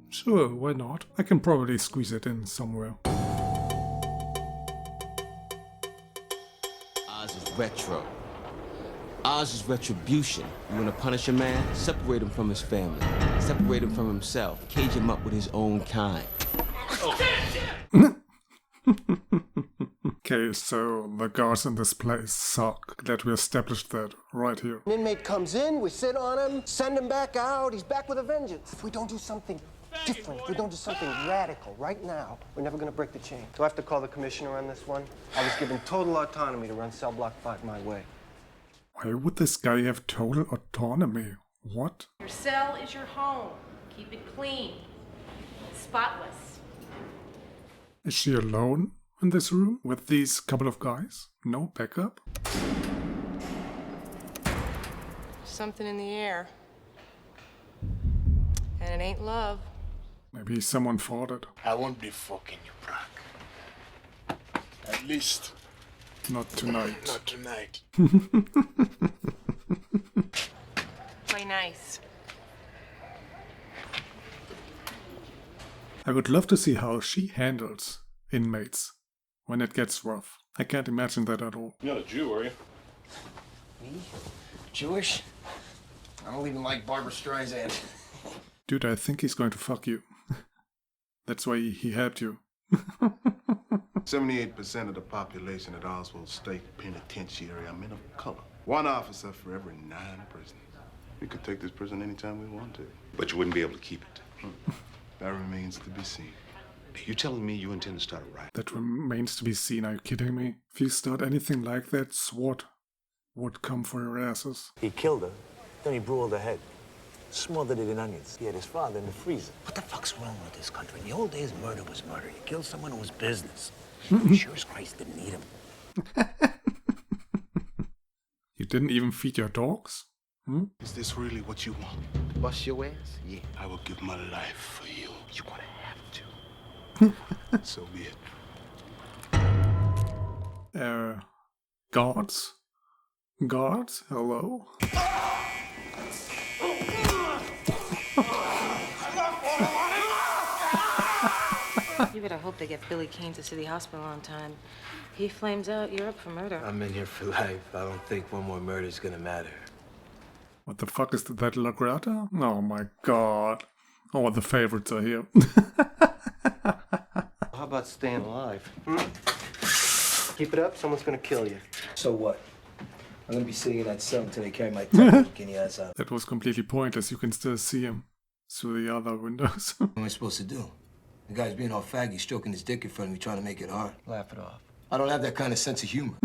Sure, why not? I can probably squeeze it in somewhere.
Oz is retro. Oz is retribution. You want to punish a man? Separate him from his family. Separate him from himself. Cage him up with his own kind.
Okay, so the guards in this place suck. Glad we established that right here.
An inmate comes in, we sit on him, send him back out, he's back with a vengeance. If we don't do something
different. If we don't do something radical right now, we're never gonna break the chain. Do I have to call the commissioner on this one? I was given total autonomy to run Cell Block 5 my way.
Why would this guy have total autonomy? What?
Your cell is your home. Keep it clean, spotless.
Is she alone in this room with these couple of guys? No backup?
Something in the air. And it ain't love.
Maybe someone farted.
I won't be fucking you, Brock. At least.
Not tonight.
Not tonight.
Play nice.
I would love to see how she handles inmates when it gets rough. I can't imagine that at all.
You're not a Jew, are you?
Me? Jewish? I don't even like Barbara Streisand.
Dude, I think he's going to fuck you. That's why he helped you.
78% of the population at Oswald State Penitentiary are men of color. One officer for every 9 prisoners. We could take this prison anytime we want to.
But you wouldn't be able to keep it.
That remains to be seen.
Are you telling me you intend to start a riot?
That remains to be seen, are you kidding me? If you start anything like that, SWAT would come for your asses.
He killed her, then he broiled her head. Smothered it in onions. He had his father in the freezer.
What the fuck's wrong with this country? In the old days, murder was murder. You killed someone who was business. You sure as Christ didn't need him.
You didn't even feed your dogs? Hmm?
Is this really what you want?
To bust your ass? Yeah.
I will give my life for you.
You're gonna have to.
So be it.
Guards? Guards? Hello?
You better hope they get Billy Kane to City Hospital on time. He flames out, you're up for murder.
I'm in here for life. I don't think one more murder is gonna matter.
What the fuck is that, La Grata? Oh my god. Oh, the favorites are here.
How about staying alive? Keep it up, someone's gonna kill you.
So what? I'm gonna be sitting in that cell until they carry my skinny ass out.
That was completely pointless. You can still see him through the other windows.
What am I supposed to do? The guy's being all faggy, stroking his dick in front of me, trying to make it hard. Laugh it off. I don't have that kind of sense of humor.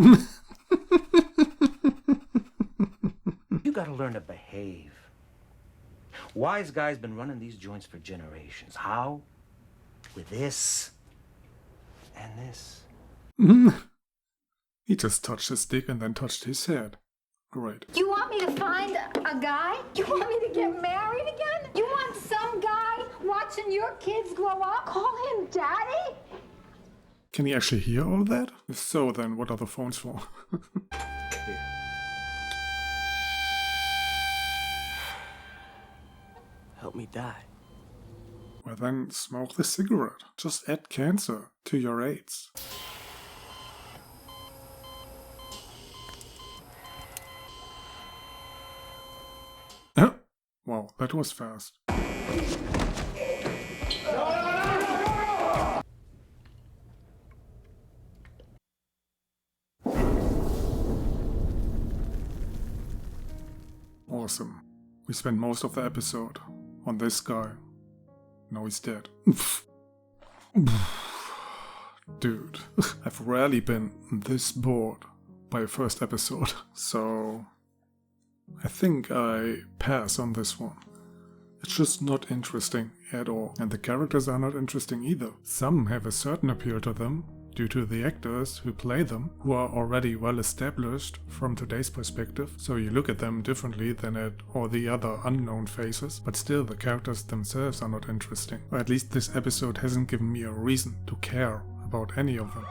You gotta learn to behave. Wise guy's been running these joints for generations. How? With this and this.
He just touched his dick and then touched his head. Great.
You want me to find a guy? You want me to get married again? You want some guy watching your kids grow up? Call him daddy?
Can he actually hear all that? If so, then what are the phones for?
Help me die.
Well then, smoke the cigarette. Just add cancer to your AIDS. Wow, that was fast. Awesome. We spent most of the episode on this guy. Now he's dead. Dude, I've rarely been this bored by a first episode, so I think I pass on this one. It's just not interesting at all, and the characters are not interesting either. Some have a certain appeal to them, due to the actors who play them, who are already well established from today's perspective, so you look at them differently than at all the other unknown faces, but still the characters themselves are not interesting. Or at least this episode hasn't given me a reason to care about any of them.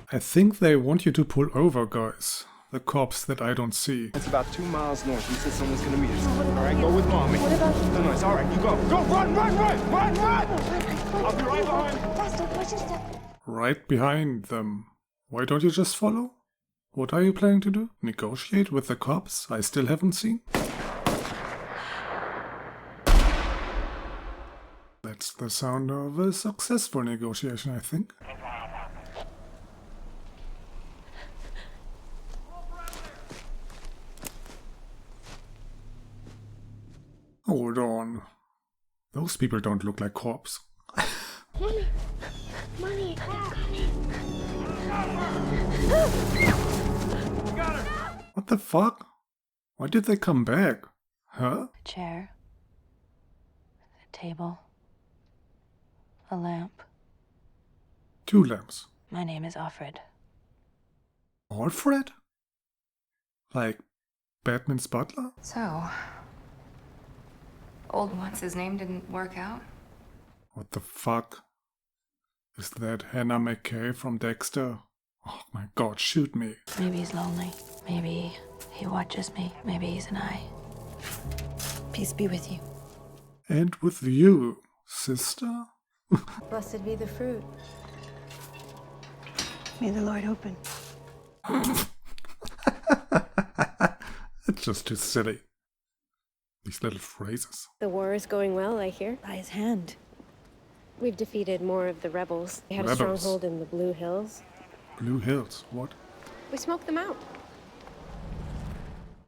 I think they want you to pull over, guys. The cops that I don't see.
It's about 2 miles north. He said someone's gonna meet us. All right, go with mommy. What about you? No, it's all right. You go. Go, run! I'll be right behind.
Right behind them. Why don't you just follow? What are you planning to do? Negotiate with the cops I still haven't seen? That's the sound of a successful negotiation, I think. Hold on. Those people don't look like cops.
Mommy! Mommy, they're coming!
What the fuck? Why did they come back? Huh?
A chair. A table. A lamp.
2 lamps.
My name is Alfred.
Alfred? Like Batman's butler?
So, old what's his name didn't work out?
What the fuck? Is that Hannah McKay from Dexter? Oh my god, shoot me.
Maybe he's lonely. Maybe he watches me. Maybe he's an eye. Peace be with you.
And with you, sister?
Blessed be the fruit.
May the Lord open.
It's just too silly. These little phrases.
The war is going well, I hear.
By his hand.
We've defeated more of the rebels. They had a
Rebels?
stronghold in the Blue Hills.
Blue Hills, what?
We smoked them out.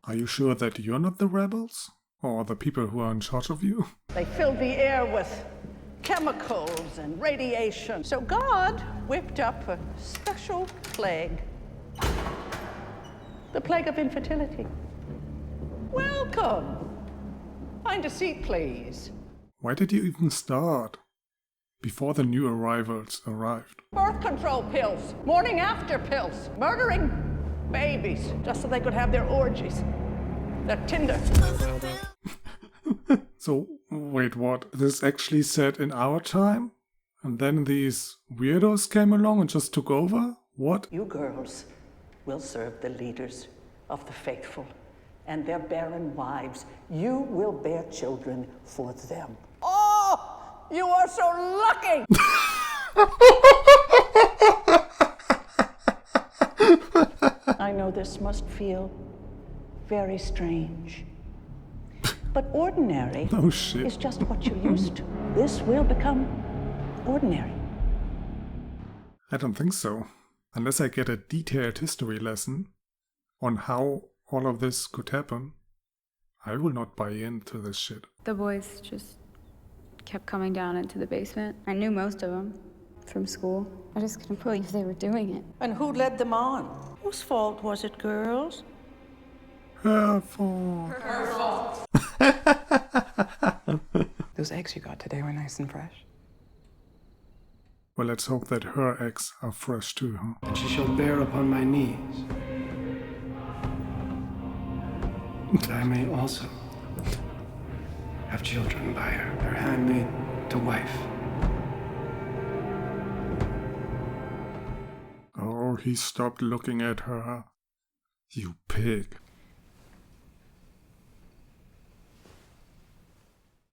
Are you sure that you're not the rebels? Or the people who are in charge of you?
They filled the air with chemicals and radiation. So God whipped up a special plague. The plague of infertility. Welcome. Find a seat, please.
Why did you even start? Before the new arrivals arrived.
Birth control pills, morning after pills, murdering babies just so they could have their orgies. They're Tinder.
So, wait, what? This actually set in our time? And then these weirdos came along and just took over? What?
You girls will serve the leaders of the faithful and their barren wives. You will bear children for them. Oh! You are so lucky! I know this must feel very strange. But ordinary
Oh shit.
is just what you're used to. This will become ordinary.
I don't think so. Unless I get a detailed history lesson on how all of this could happen, I will not buy into this shit.
The boys just kept coming down into the basement. I knew most of them from school. I just couldn't believe they were doing it.
And who led them on? Whose fault was it, girls?
Her fault.
Her fault.
Those eggs you got today were nice and fresh.
Well, let's hope that her eggs are fresh too, huh?
And she shall bear upon my knees, that I may also have children by her handmaid to wife.
Oh, he stopped looking at her. You pig.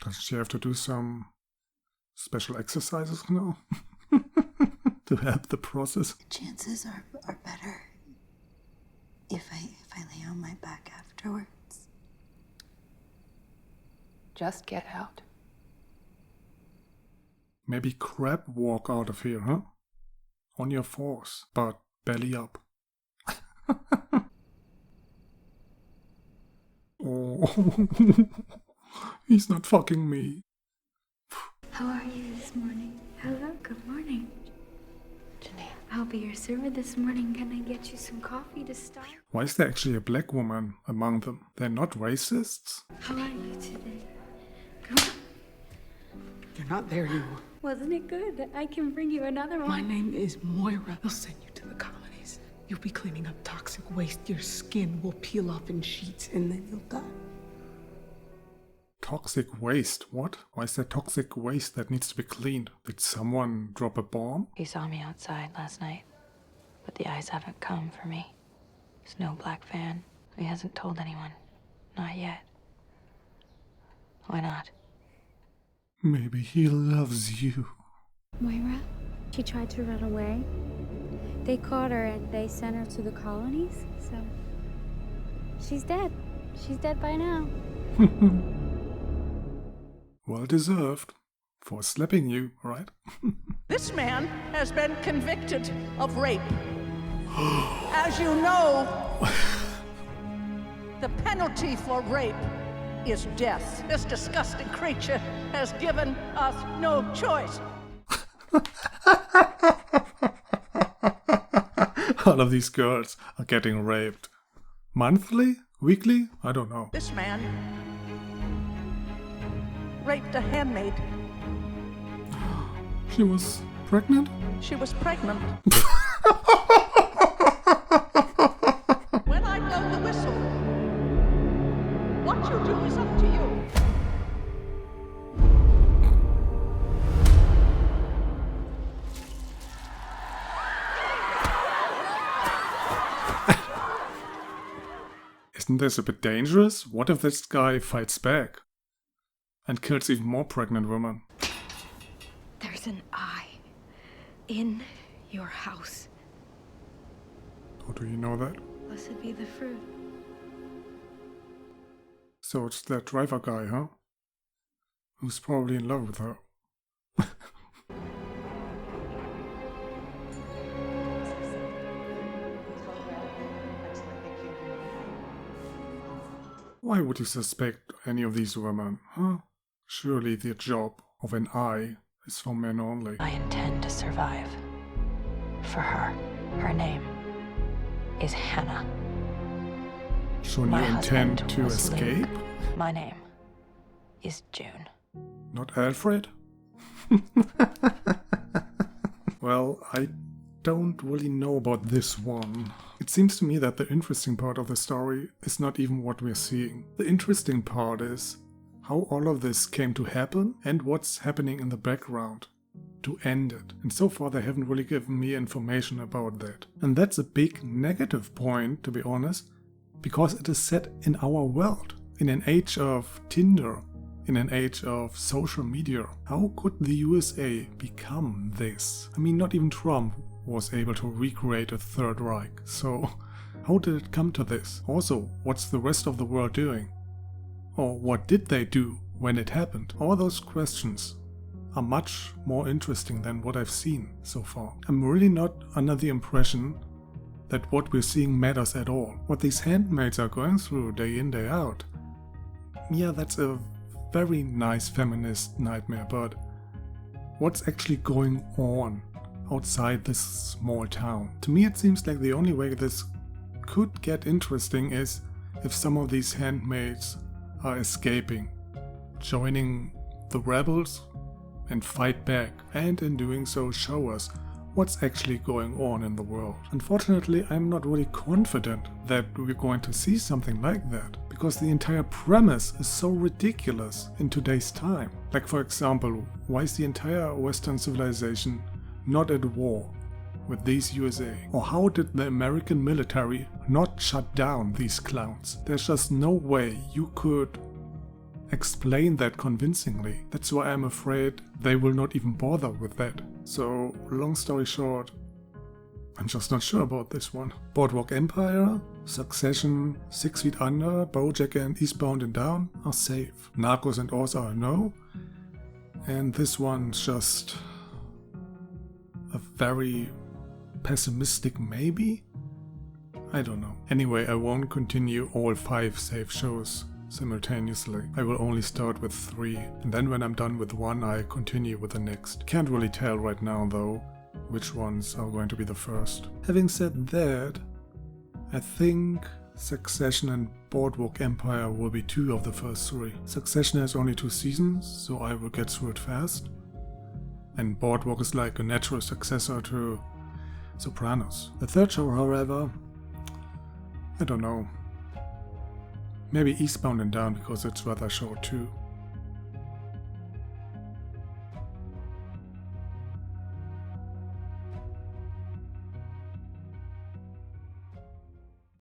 Does she have to do some special exercises now? To help the process?
The chances are better if I lay on my back afterwards.
Just get out.
Maybe crab walk out of here, huh? On your force, but belly up. Oh, he's not fucking me.
How are you this morning? Hello, good morning. Janelle, I'll be your server this morning. Can I get you some coffee to start?
Why is there actually a black woman among them? They're not racists?
How are you today? Come on.
You're not there anymore.
Wasn't it good? I can bring you another one.
My name is Moira. They'll send you to the colonies. You'll be cleaning up toxic waste. Your skin will peel off in sheets, and then you'll die.
Toxic waste? What? Why is there toxic waste that needs to be cleaned? Did someone drop a bomb?
He saw me outside last night, but the eyes haven't come for me. There's no black van. He hasn't told anyone. Not yet. Why not?
Maybe he loves you.
Moira, she tried to run away. They caught her and they sent her to the colonies, so she's dead. She's dead by now.
Well deserved. For slapping you, right?
This man has been convicted of rape. As you know, the penalty for rape is death. This disgusting creature has given us no choice.
All of these girls are getting raped. Monthly? Weekly? I don't know.
This man raped a handmaid.
She was pregnant?
She was pregnant. When I blow the whistle, what you do is up to you.
Isn't this a bit dangerous? What if this guy fights back and kills even more pregnant women?
There's an eye in your house.
How do you know that?
Blessed be the fruit.
So it's that driver guy, huh? Who's probably in love with her. Why would you suspect any of these women, huh? Surely the job of an eye is for men only.
I intend to survive. For her. Her name is Hannah.
Shouldn't
My
you intend
husband
to
was
escape?
Luke. My name is June.
Not Alfred? Well, I don't really know about this one. It seems to me that the interesting part of the story is not even what we're seeing. The interesting part is how all of this came to happen and what's happening in the background to end it. And so far they haven't really given me information about that. And that's a big negative point, to be honest, because it is set in our world, in an age of Tinder, in an age of social media. How could the USA become this? I mean, not even Trump was able to recreate a Third Reich, so how did it come to this? Also, what's the rest of the world doing? Or what did they do when it happened? All those questions are much more interesting than what I've seen so far. I'm really not under the impression that what we're seeing matters at all. What these handmaids are going through day in, day out, yeah, that's a very nice feminist nightmare, but what's actually going on outside this small town? To me it seems like the only way this could get interesting is if some of these handmaids are escaping, joining the rebels and fight back, and in doing so show us what's actually going on in the world. Unfortunately, I'm not really confident that we're going to see something like that, because the entire premise is so ridiculous in today's time. Like, for example, why is the entire Western civilization not at war with these USA? Or how did the American military not shut down these clowns? There's just no way you could explain that convincingly. That's why I'm afraid they will not even bother with that. So, long story short, I'm just not sure about this one. Boardwalk Empire, Succession, 6 Feet Under, BoJack and Eastbound and Down are safe. Narcos and Oz are a no. And this one's just a very pessimistic maybe? I don't know. Anyway, I won't continue all 5 safe shows simultaneously. I will only start with 3, and then when I'm done with one I continue with the next. Can't really tell right now though which ones are going to be the first. Having said that, I think Succession and Boardwalk Empire will be 2 of the first 3. Succession has only 2 seasons, so I will get through it fast. And Boardwalk is like a natural successor to Sopranos. The third show, however, I don't know. Maybe Eastbound and Down because it's rather short too.